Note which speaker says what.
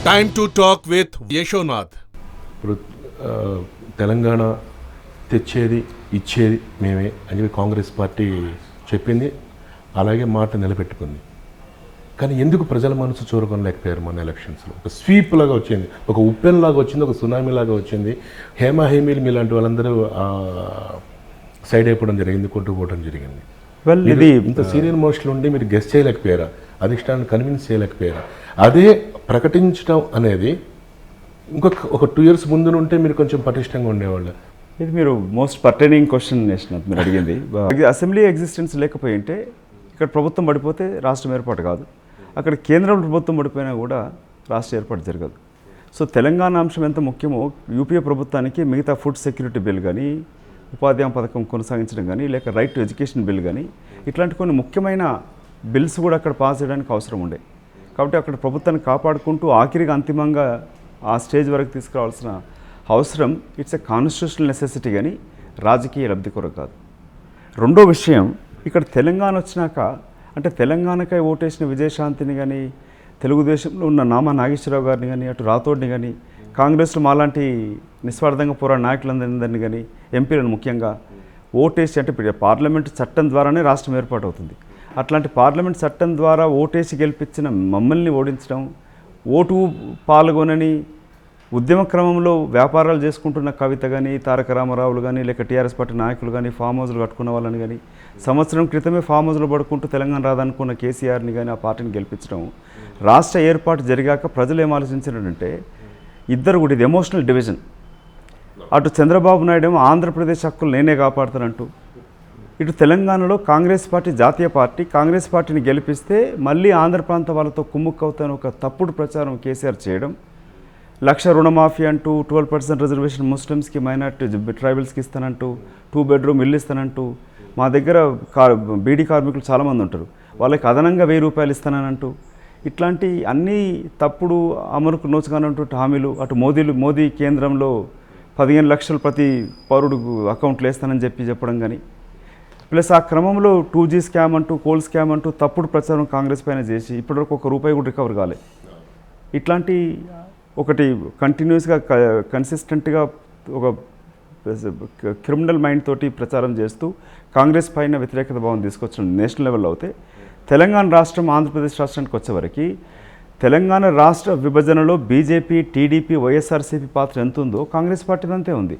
Speaker 1: Time to talk with Yeshonadh.
Speaker 2: ఇప్పుడు తెలంగాణ తెచ్చేది ఇచ్చేది మేమే అని చెప్పి కాంగ్రెస్ పార్టీ చెప్పింది, అలాగే మాట నిలబెట్టుకుంది. కానీ ఎందుకు ప్రజల మనసు చూరకొనలేకపోయారు మన ఎలక్షన్స్లో? ఒక స్వీప్ లాగా వచ్చింది, ఒక ఉప్పెన్ లాగా వచ్చింది, ఒక సునామీ లాగా వచ్చింది. హేమీలు మీలాంటి వాళ్ళందరూ సైడ్ అయిపోవడం జరిగింది, కొట్టుకుపోవడం జరిగింది.
Speaker 3: ఇది
Speaker 2: ఇంత సీనియర్ మోస్ట్లు ఉండి మీరు గెస్ట్ చేయలేకపోయారా? అధిష్టానాన్ని కన్విన్స్ చేయలేకపోయారా? అదే ప్రకటించడం అనేది ఒక 2 years ముందు ఉంటే మీరు కొంచెం పటిష్టంగా ఉండేవాళ్ళు.
Speaker 3: ఇది మీరు మోస్ట్ పర్టైనింగ్ క్వశ్చన్ వేసినది మీరు అడిగింది. అసెంబ్లీ ఎగ్జిస్టెన్స్ లేకపోయి ఉంటే ఇక్కడ ప్రభుత్వం పడిపోతే రాష్ట్రం ఏర్పాటు కాదు, అక్కడ కేంద్రం ప్రభుత్వం పడిపోయినా కూడా రాష్ట్ర ఏర్పాటు జరగదు. సో తెలంగాణ అంశం ఎంత ముఖ్యమో యూపీఏ ప్రభుత్వానికి మిగతా ఫుడ్ సెక్యూరిటీ బిల్ కానీ, ఉపాధి పథకం కొనసాగించడం కానీ, లేక రైట్ టు ఎడ్యుకేషన్ బిల్ కానీ, ఇట్లాంటి కొన్ని ముఖ్యమైన బిల్స్ కూడా అక్కడ పాస్ చేయడానికి అవసరం ఉండే. కాబట్టి అక్కడ ప్రభుత్వాన్ని కాపాడుకుంటూ ఆఖరిగా అంతిమంగా ఆ స్టేజ్ వరకు తీసుకురావాల్సిన అవసరం ఇట్స్ ఎ కాన్స్టిట్యూషనల్ నెసెసిటీ కానీ రాజకీయ లబ్ధి కొరకు కాదు. రెండో విషయం, ఇక్కడ తెలంగాణ వచ్చినాక అంటే తెలంగాణకై ఓటేసిన విజయశాంతిని కానీ, తెలుగుదేశంలో ఉన్న నామా నాగేశ్వరరావు గారిని కానీ, అటు రాథోడ్ని కానీ, కాంగ్రెస్లో మాలాంటి నిస్వార్థంగా పోరాడే నాయకులందరినీ కానీ, ఎంపీలను ముఖ్యంగా ఓటేసి, అంటే ఇప్పుడు పార్లమెంట్ చట్టం ద్వారానే రాష్ట్రం ఏర్పాటు అవుతుంది. అట్లాంటి పార్లమెంట్ చట్టం ద్వారా ఓటేసి గెలిపించిన మమ్మల్ని ఓడించడం, ఓటు పాల్గొనని ఉద్యమ క్రమంలో వ్యాపారాలు చేసుకుంటున్న కవిత కానీ, తారక రామారావులు కానీ, లేక టీఆర్ఎస్ పార్టీ నాయకులు కానీ, ఫామ్ హౌస్లు కట్టుకున్న వాళ్ళని కానీ, సంవత్సరం క్రితమే ఫామ్ హౌస్లో పడుకుంటూ తెలంగాణ రాదనుకున్న కేసీఆర్ని కానీ ఆ పార్టీని గెలిపించడం, రాష్ట్ర ఏర్పాటు జరిగాక ప్రజలు ఏం ఆలోచించారంటే ఇద్దరు కూడా ఇది ఎమోషనల్ డివిజన్. అటు చంద్రబాబు నాయుడు ఏమో ఆంధ్రప్రదేశ్ హక్కులు నేనే కాపాడుతానంటూ, ఇటు తెలంగాణలో కాంగ్రెస్ పార్టీ జాతీయ పార్టీ కాంగ్రెస్ పార్టీని గెలిపిస్తే మళ్ళీ ఆంధ్ర ప్రాంత వాళ్ళతో కుమ్ముక్కవుతాను ఒక తప్పుడు ప్రచారం కేసీఆర్ చేయడం, 1,00,000 రుణమాఫీ అంటూ, 12% రిజర్వేషన్ ముస్లిమ్స్కి, మైనార్టీ ట్రైబల్స్కి ఇస్తానంటూ, 2 bedroom ఇల్లు ఇస్తానంటూ, మా దగ్గర బీడీ కార్మికులు చాలామంది ఉంటారు, వాళ్ళకి అదనంగా 1,000 రూపాయలు ఇస్తానంటూ, ఇట్లాంటి అన్నీ తప్పుడు అమలుకు నోచుగానంటూ హామీలు, అటు మోదీ కేంద్రంలో 15 లక్షలు ప్రతి పౌరుడు అకౌంట్లు వేస్తానని చెప్పడం కానీ, ప్లస్ ఆ క్రమంలో 2G స్కామ్ అంటూ, కోల్ స్కామ్ అంటూ తప్పుడు ప్రచారం కాంగ్రెస్ పైన చేసి ఇప్పటివరకు ₹1 కూడా రికవర్ కాలే. ఇట్లాంటి ఒకటి కంటిన్యూస్గా కన్సిస్టెంట్గా ఒక క్రిమినల్ మైండ్ తోటి ప్రచారం చేస్తూ కాంగ్రెస్ పైన వ్యతిరేకత భావం తీసుకొచ్చిన నేషనల్ లెవెల్లో అయితే, తెలంగాణ రాష్ట్రం ఆంధ్రప్రదేశ్ రాష్ట్రానికి వచ్చేవరకు తెలంగాణ రాష్ట్ర విభజనలో బీజేపీ, టీడీపీ, వైఎస్ఆర్సీపీ పాత్ర ఎంత ఉందో కాంగ్రెస్ పార్టీ అంతే ఉంది.